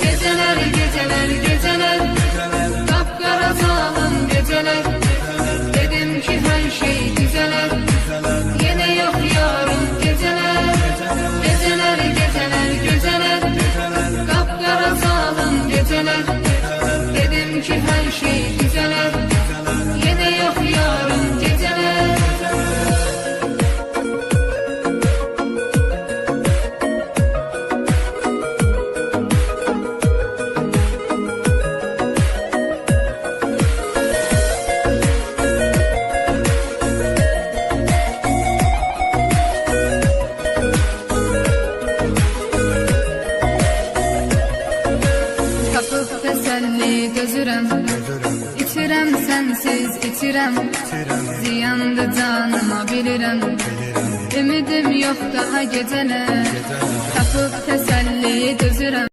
Geceler, geceler, geceler, kapkara zalim geceler. Dedim ki her şey düzeler, yine yok yarın geceler. Geceler, geceler, geceler, kapkara zalim geceler. Dedim ki her şey düzeler, yine yok yarın geceler. Tapıp teselli gözürem, İçirem sensiz içirem, ziyandı canıma bilirem. Ümidim yok daha gecene, tapıp teselli gözürem.